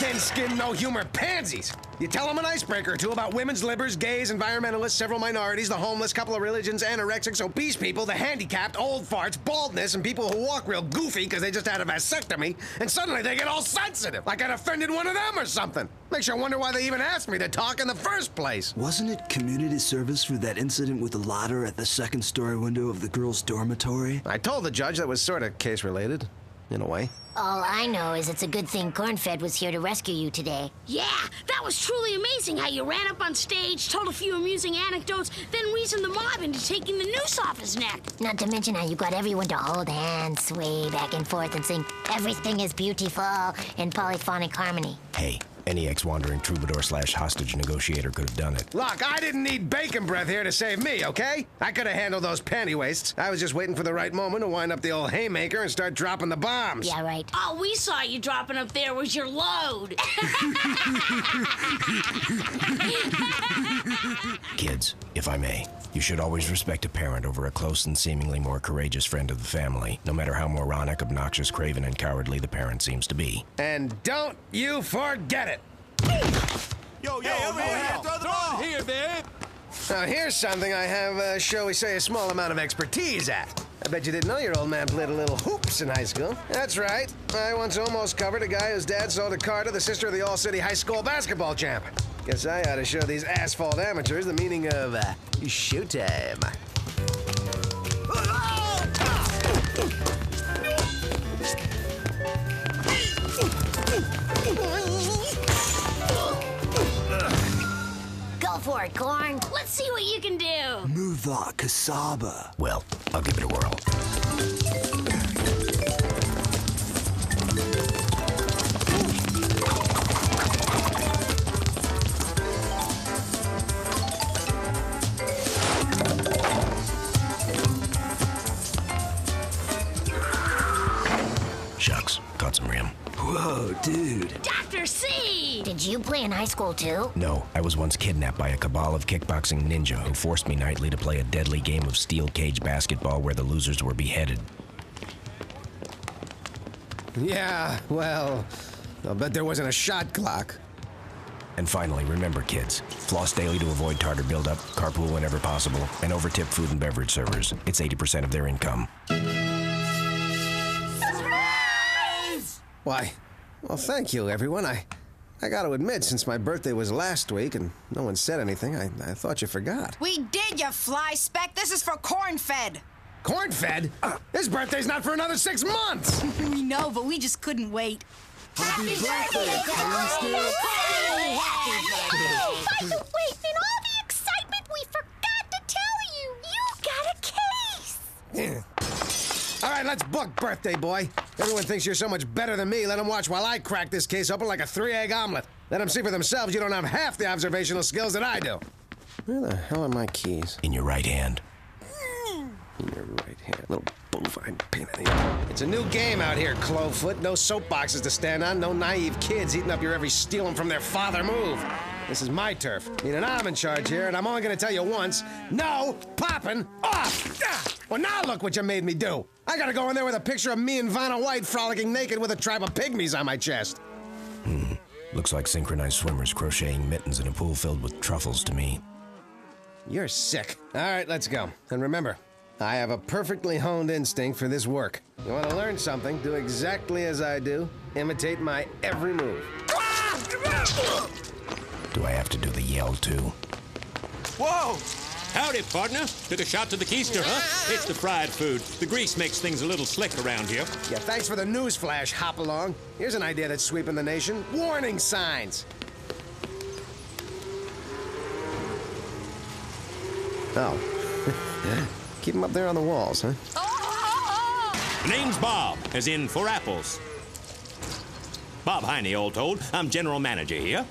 Thin-skinned, no-humor pansies. You tell them an icebreaker or two about women's livers, gays, environmentalists, several minorities, the homeless, couple of religions, anorexics, obese people, the handicapped, old farts, baldness, and people who walk real goofy because they just had a vasectomy, and suddenly they get all sensitive, like I'd offended one of them or something. Makes you wonder why they even asked me to talk in the first place. Wasn't it community service for that incident with the ladder at the second-story window of the girls' dormitory? I told the judge that was sort of case-related, in a way. All I know is it's a good thing Cornfed was here to rescue you today. Yeah, that was truly amazing how you ran up on stage, told a few amusing anecdotes, then reasoned the mob into taking the noose off his neck. Not to mention how you got everyone to hold hands, sway back and forth, and sing "Everything is Beautiful" in polyphonic harmony. Hey, any ex-wandering troubadour/hostage negotiator could have done it. Look, I didn't need bacon breath here to save me, okay? I could have handled those panty wastes. I was just waiting for the right moment to wind up the old haymaker and start dropping the bombs. Yeah, right. All we saw you dropping up there was your load. Kids, if I may, you should always respect a parent over a close and seemingly more courageous friend of the family, no matter how moronic, obnoxious, craven, and cowardly the parent seems to be. And don't you forget it. Yo, over here, throw the ball here, man. Now, here's something I have, shall we say, a small amount of expertise at. I bet you didn't know your old man played a little hoops in high school. That's right. I once almost covered a guy whose dad sold a car to the sister of the all-city high school basketball champ. Guess I ought to show these asphalt amateurs the meaning of, showtime. Go for it, Corn. Let's see what you can do. Move that cassava. Well, I'll give it a whirl. Shucks, caught some rim. Whoa, dude. Dr. C! Did you play in high school, too? No, I was once kidnapped by a cabal of kickboxing ninja who forced me nightly to play a deadly game of steel cage basketball where the losers were beheaded. Yeah, well, I'll bet there wasn't a shot clock. And finally, remember, kids, floss daily to avoid tartar buildup, carpool whenever possible, and overtip food and beverage servers. It's 80% of their income. Why, well, thank you, everyone. I got to admit, since my birthday was last week and no one said anything, I thought you forgot. We did, you fly speck. This is for Cornfed. Corn-fed? His birthday's not for another 6 months! We know, but we just couldn't wait. Happy birthday, Cornfed! By the way, in all the excitement, we forgot to tell you, you got a case! All right, let's book, birthday boy. Everyone thinks you're so much better than me. Let them watch while I crack this case open like a 3-egg omelet. Let them see for themselves you don't have half the observational skills that I do. Where the hell are my keys? In your right hand. In your right hand, little bovine pain in the ass. It's a new game out here, Clovefoot. No soapboxes to stand on, no naive kids eating up your every stealing from their father move. This is my turf. Meaning I'm in charge here, and I'm only gonna tell you once, no popping off! Well, now look what you made me do. I gotta go in there with a picture of me and Vanna White frolicking naked with a tribe of pygmies on my chest. Looks like synchronized swimmers crocheting mittens in a pool filled with truffles to me. You're sick. All right, let's go. And remember, I have a perfectly honed instinct for this work. You want to learn something, do exactly as I do. Imitate my every move. Do I have to do the yell, too? Whoa! Howdy, partner. Took a shot to the keister, huh? It's the fried food. The grease makes things a little slick around here. Yeah, thanks for the news flash, hop along. Here's an idea that's sweeping the nation. Warning signs. Oh. Keep them up there on the walls, huh? Name's Bob, as in for apples. Bob Heine, all told. I'm general manager here.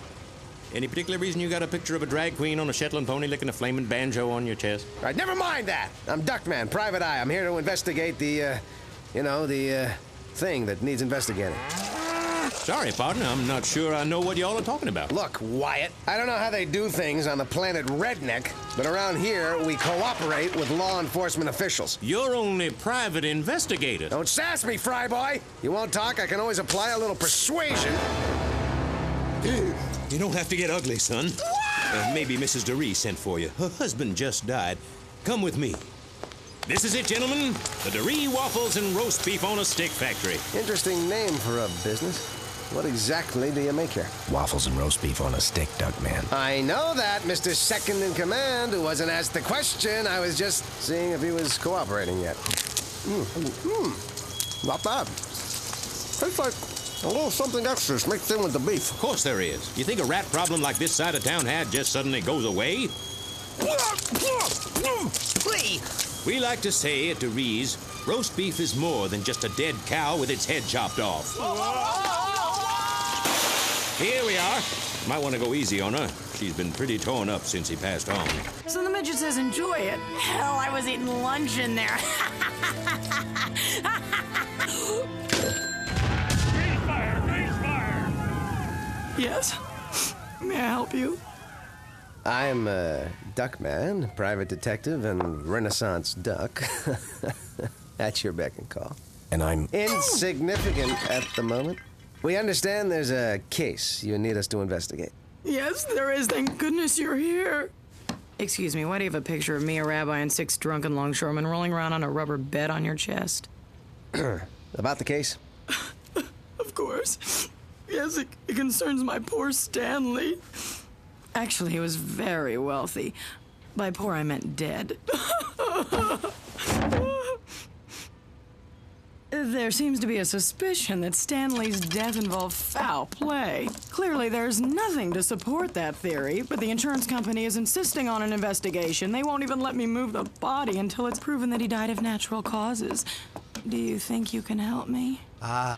Any particular reason you got a picture of a drag queen on a Shetland pony licking a flaming banjo on your chest? All right, never mind that. I'm Duckman, private eye. I'm here to investigate the thing that needs investigating. Sorry, partner, I'm not sure I know what y'all are talking about. Look, Wyatt, I don't know how they do things on the planet Redneck, but around here, we cooperate with law enforcement officials. You're only private investigator. Don't sass me, fry boy. You won't talk, I can always apply a little persuasion. You don't have to get ugly, son. Maybe Mrs. DeRee sent for you. Her husband just died. Come with me. This is it, gentlemen. The DeRee Waffles and Roast Beef on a Stick Factory. Interesting name for a business. What exactly do you make here? Waffles and roast beef on a stick, Duckman. I know that, Mr. Second in Command, who wasn't asked the question. I was just seeing if he was cooperating yet. Not bad. Tastes like a little something extra mixed in with the beef. Of course there is. You think a rat problem like this side of town had just suddenly goes away? We like to say at DeRee's, roast beef is more than just a dead cow with its head chopped off. Here we are. Might want to go easy on her. She's been pretty torn up since he passed on. So the midget says enjoy it. Hell, I was eating lunch in there. Yes? May I help you? I'm Duckman, private detective and Renaissance duck. At your beck and call. And I'm Insignificant at the moment. We understand there's a case you need us to investigate. Yes, there is. Thank goodness you're here. Excuse me, why do you have a picture of me, a rabbi, and 6 drunken longshoremen rolling around on a rubber bed on your chest? About the case? Of course. Yes, it concerns my poor Stanley. Actually, he was very wealthy. By poor, I meant dead. There seems to be a suspicion that Stanley's death involved foul play. Clearly, there's nothing to support that theory, but the insurance company is insisting on an investigation. They won't even let me move the body until it's proven that he died of natural causes. Do you think you can help me?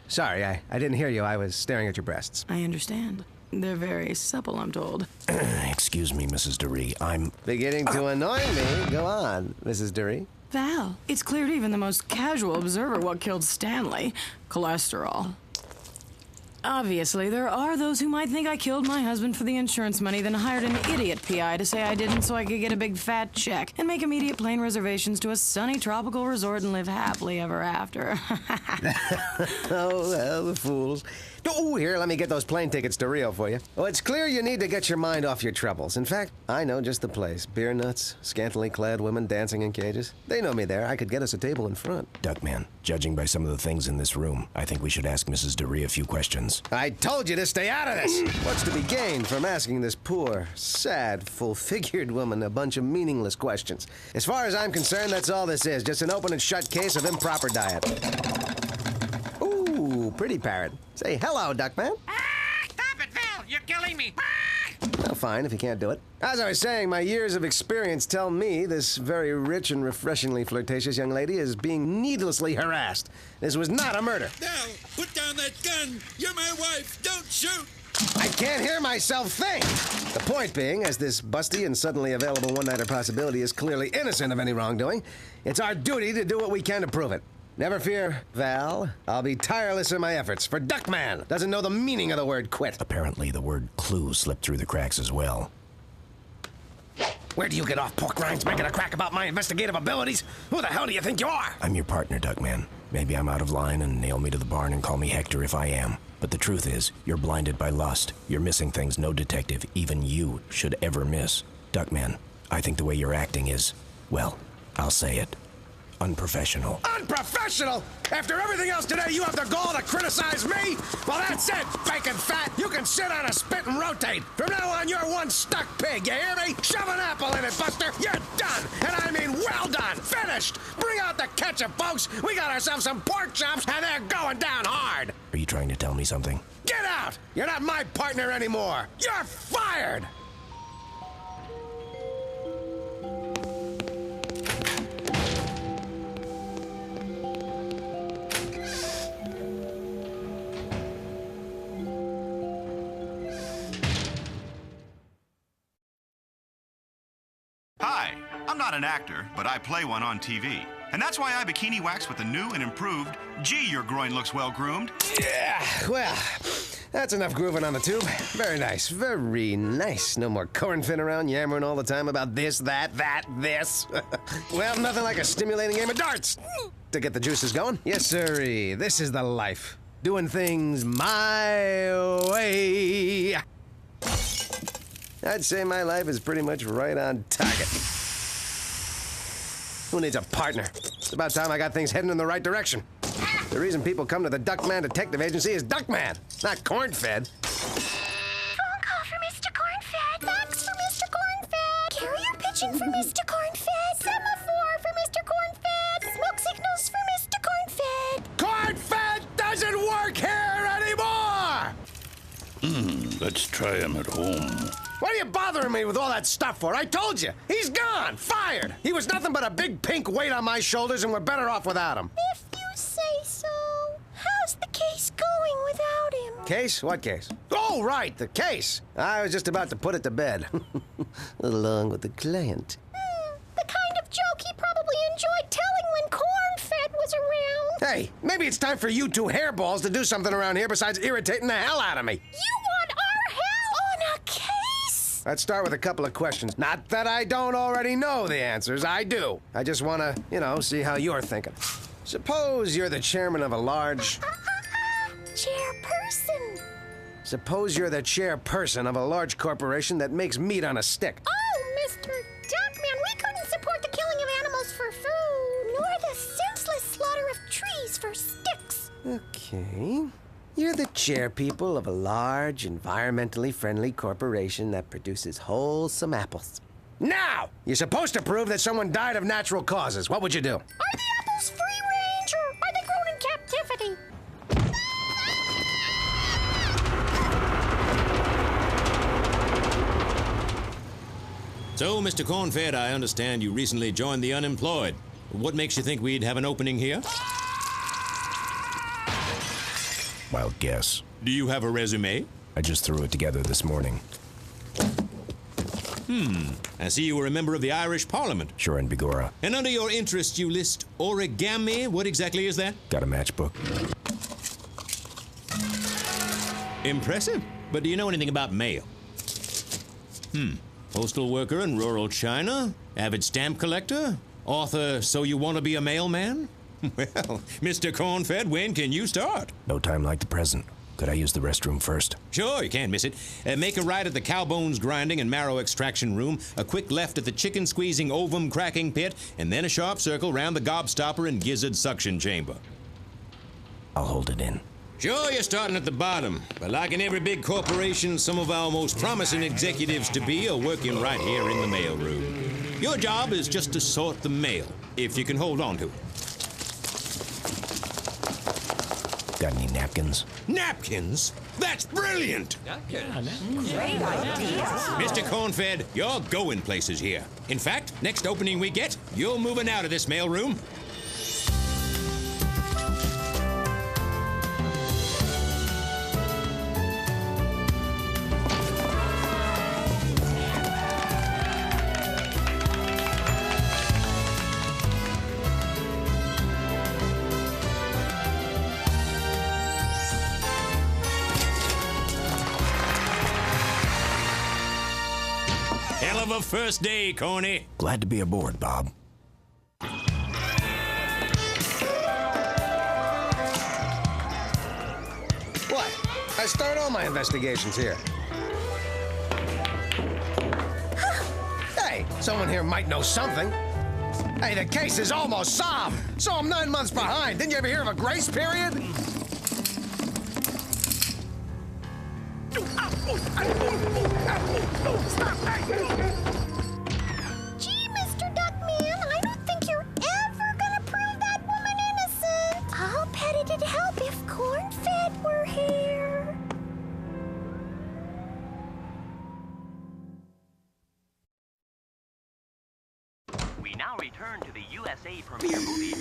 Sorry, I didn't hear you. I was staring at your breasts. I understand. They're very supple, I'm told. Excuse me, Mrs. DeRee. I'm Beginning to annoy me. Go on, Mrs. DeRee. Val, it's clear to even the most casual observer what killed Stanley. Cholesterol. Obviously, there are those who might think I killed my husband for the insurance money, then hired an idiot PI to say I didn't so I could get a big fat check and make immediate plane reservations to a sunny tropical resort and live happily ever after. Oh, well, the fools. Oh, here, let me get those plane tickets to Rio for you. Oh, it's clear you need to get your mind off your troubles. In fact, I know just the place. Beer nuts, scantily clad women dancing in cages. They know me there. I could get us a table in front. Duckman. Judging by some of the things in this room, I think we should ask Mrs. DeRee a few questions. I told you to stay out of this. What's to be gained from asking this poor, sad, full-figured woman a bunch of meaningless questions? As far as I'm concerned, that's all this is. Just an open and shut case of improper diet. Ooh, pretty parrot. Say hello, Duckman. Stop it, Val! You're killing me! Well, fine, if you can't do it. As I was saying, my years of experience tell me this very rich and refreshingly flirtatious young lady is being needlessly harassed. This was not a murder. Val, put down that gun! You're my wife! Don't shoot! I can't hear myself think! The point being, as this busty and suddenly available one-nighter possibility is clearly innocent of any wrongdoing, it's our duty to do what we can to prove it. Never fear, Val. I'll be tireless in my efforts, for Duckman doesn't know the meaning of the word quit. Apparently, the word clue slipped through the cracks as well. Where do you get off, pork rinds, making a crack about my investigative abilities? Who the hell do you think you are? I'm your partner, Duckman. Maybe I'm out of line and nail me to the barn and call me Hector if I am. But the truth is, you're blinded by lust. You're missing things no detective, even you, should ever miss. Duckman, I think the way you're acting is, well, I'll say it, Unprofessional. Unprofessional? After everything else today, you have the gall to criticize me? Well, that's it, bacon fat. You can sit on a spit and rotate. From now on, you're one stuck pig, you hear me? Shove an apple in it, Buster. You're done. And I mean well done. Finished. Bring out the ketchup, folks. We got ourselves some pork chops, and they're going down hard. Are you trying to tell me something? Get out! You're not my partner anymore. You're fired! Hi, I'm not an actor, but I play one on TV. And that's why I bikini wax with the new and improved, gee, your groin looks well groomed. Yeah, well, that's enough grooving on the tube. Very nice, very nice. No more cornfin around yammering all the time about this, that, this. Well, nothing like a stimulating game of darts to get the juices going. Yes, sirree, this is the life. Doing things my way. I'd say my life is pretty much right on target. Who needs a partner? It's about time I got things heading in the right direction. The reason people come to the Duckman Detective Agency is Duckman, not corn-fed. Phone call for Mr. Cornfed. Fax for Mr. Cornfed. Carrier pigeon for Mr. Cornfed. Semaphore for Mr. Cornfed. Smoke signals for Mr. Cornfed. Corn-fed doesn't work here anymore! Let's try him at home. What are you bothering me with all that stuff for? I told you, he's gone, fired. He was nothing but a big pink weight on my shoulders, and we're better off without him. If you say so. How's the case going without him? Case? What case? Oh, right, the case. I was just about to put it to bed. Along with the client. The kind of joke he probably enjoyed telling when Cornfed was around. Hey, maybe it's time for you two hairballs to do something around here besides irritating the hell out of me. You want our help on a case? Let's start with a couple of questions. Not that I don't already know the answers, I do. I just want to, see how you're thinking. Suppose you're the chairman of a large... Chairperson. Suppose you're the chairperson of a large corporation that makes meat on a stick. Oh, Mr. Duckman, we couldn't support the killing of animals for food, nor the senseless slaughter of trees for sticks. Okay. You're the chairpeople of a large, environmentally friendly corporation that produces wholesome apples. Now, you're supposed to prove that someone died of natural causes. What would you do? Are the apples free range, or are they grown in captivity? So, Mr. Cornfed, I understand you recently joined the unemployed. What makes you think we'd have an opening here? Wild guess. Do you have a resume? I just threw it together this morning. I see you were a member of the Irish Parliament. Sure and Bigora. And under your interests, you list origami. What exactly is that? Got a matchbook? Impressive. But do you know anything about mail? Postal worker in rural China? Avid stamp collector? Author, So You Want to Be a Mailman? Well, Mr. Cornfed, when can you start? No time like the present. Could I use the restroom first? Sure, you can't miss it. Make a right at the cow bones grinding and marrow extraction room, a quick left at the chicken squeezing ovum cracking pit, and then a sharp circle round the gobstopper and gizzard suction chamber. I'll hold it in. Sure, you're starting at the bottom, but like in every big corporation, some of our most promising executives to be are working right here in the mailroom. Your job is just to sort the mail, if you can hold on to it. Got any napkins? Napkins? That's brilliant! Great idea. Mr. Cornfed, you're going places here. In fact, next opening we get, you're moving out of this mailroom. Hell of a first day, Corny. Glad to be aboard, Bob. What? I start all my investigations here. Hey, someone here might know something. Hey, the case is almost solved, so I'm 9 months behind. Didn't you ever hear of a grace period? Gee, Mr. Duckman, I don't think you're ever gonna prove that woman innocent. I'll bet it'd help if Corn-Fed were here. We now return to the USA premiere movie.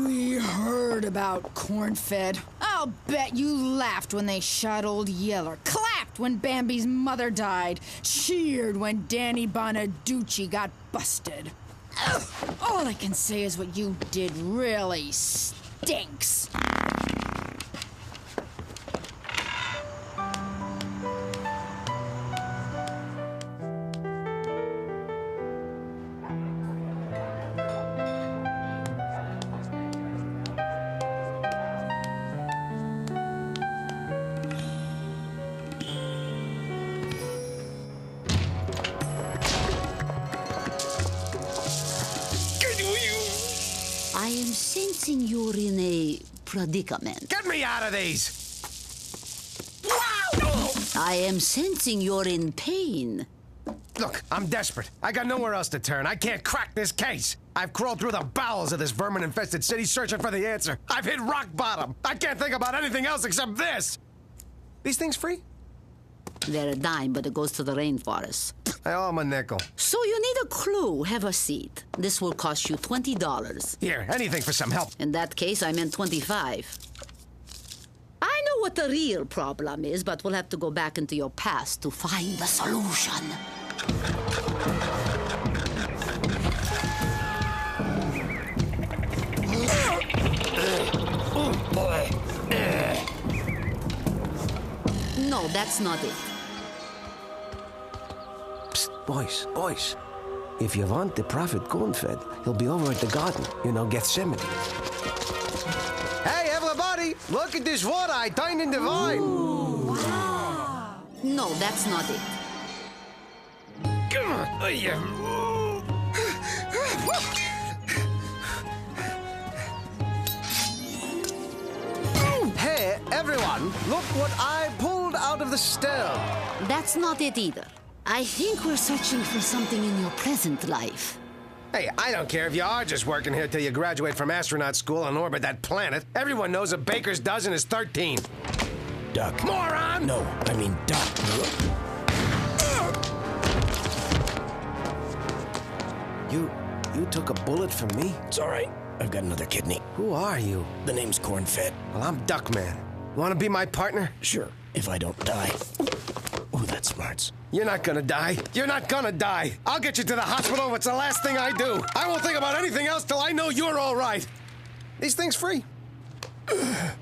We heard about Corn-Fed. I'll bet you laughed when they shot Old Yeller, clapped when Bambi's mother died, cheered when Danny Bonaducci got busted. Ugh, all I can say is what you did really stinks. I am sensing you're in a predicament. Get me out of these! I am sensing you're in pain. Look, I'm desperate. I got nowhere else to turn. I can't crack this case. I've crawled through the bowels of this vermin-infested city searching for the answer. I've hit rock bottom. I can't think about anything else except this. These things free? They're a dime, but it goes to the rainforest. I owe him a nickel. So you need a clue. Have a seat. This will cost you $20. Here, anything for some help. In that case, I meant 25. I know what the real problem is, but we'll have to go back into your past to find the solution. No, that's not it. Psst, boys. If you want the prophet corn-fed, he'll be over at the garden, Gethsemane. Hey, everybody, look at this water I turned into wine. Ooh, wow. No, that's not it. Hey, everyone, look what I pulled out of the stove. That's not it either. I think we're searching for something in your present life. Hey, I don't care if you are just working here till you graduate from astronaut school and orbit that planet. Everyone knows a baker's dozen is 13. Duck. Moron! No, I mean duck. You took a bullet from me? It's all right. I've got another kidney. Who are you? The name's Corn-Fed. Well, I'm Duckman. Want to be my partner? Sure, if I don't die. Ooh, that smarts. You're not gonna die. You're not gonna die. I'll get you to the hospital if it's the last thing I do. I won't think about anything else till I know you're all right. These things free. Oh,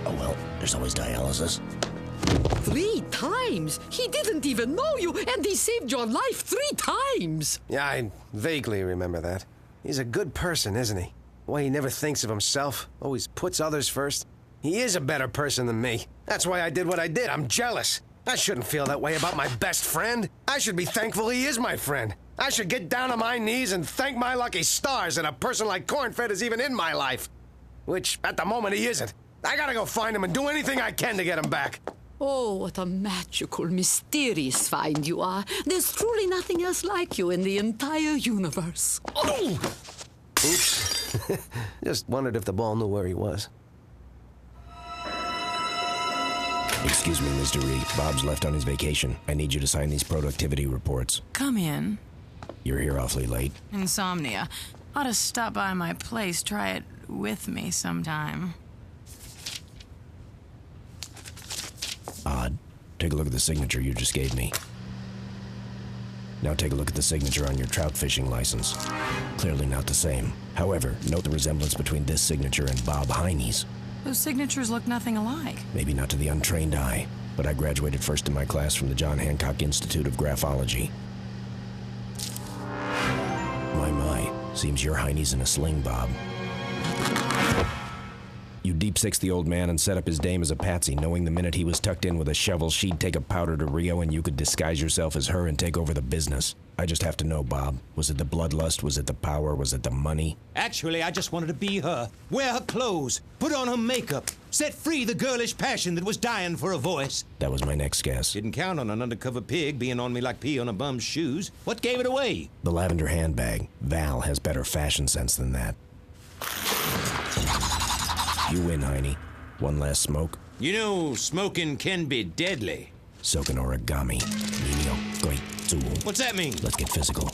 well, there's always dialysis. 3 times? He didn't even know you, and he saved your life 3 times. Yeah, I vaguely remember that. He's a good person, isn't he? Why he never thinks of himself, always puts others first. He is a better person than me. That's why I did what I did. I'm jealous. I shouldn't feel that way about my best friend. I should be thankful he is my friend. I should get down on my knees and thank my lucky stars that a person like Corn-Fed is even in my life. Which, at the moment, he isn't. I gotta go find him and do anything I can to get him back. Oh, what a magical, mysterious find you are. There's truly nothing else like you in the entire universe. Oh! Oops. Just wondered if the ball knew where he was. Excuse me, Mr. Reed. Bob's left on his vacation. I need you to sign these productivity reports. Come in. You're here awfully late. Insomnia. Ought to stop by my place. Try it with me sometime. Odd. Take a look at the signature you just gave me. Now take a look at the signature on your trout fishing license. Clearly not the same. However, note the resemblance between this signature and Bob Heine's. Those signatures look nothing alike. Maybe not to the untrained eye, but I graduated first in my class from the John Hancock Institute of Graphology. My. Seems your Heine's in a sling, Bob. You deep-six the old man and set up his dame as a patsy, knowing the minute he was tucked in with a shovel, she'd take a powder to Rio and you could disguise yourself as her and take over the business. I just have to know, Bob. Was it the bloodlust? Was it the power? Was it the money? Actually, I just wanted to be her. Wear her clothes. Put on her makeup. Set free the girlish passion that was dying for a voice. That was my next guess. Didn't count on an undercover pig being on me like pee on a bum's shoes. What gave it away? The lavender handbag. Val has better fashion sense than that. You win, Heine. One last smoke. You know, smoking can be deadly. Soaking origami. Nino, great tool. What's that mean? Let's get physical.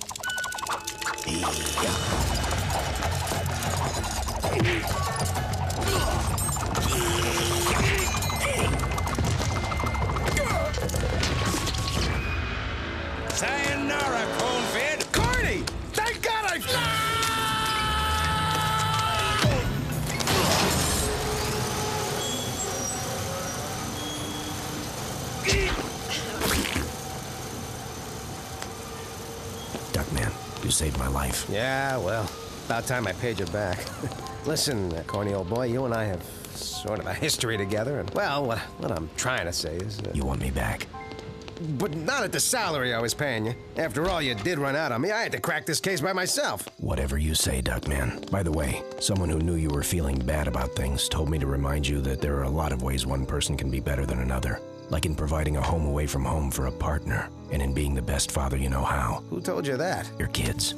Sayonara, cornfed. Carney! Thank God Duckman, you saved my life. Yeah, well, about time I paid you back. Listen, corny old boy, you and I have sort of a history together, and, well, what I'm trying to say is... You want me back? But not at the salary I was paying you. After all, you did run out on me. I had to crack this case by myself. Whatever you say, Duckman. By the way, someone who knew you were feeling bad about things told me to remind you that there are a lot of ways one person can be better than another. Like in providing a home away from home for a partner, and in being the best father you know how. Who told you that? Your kids.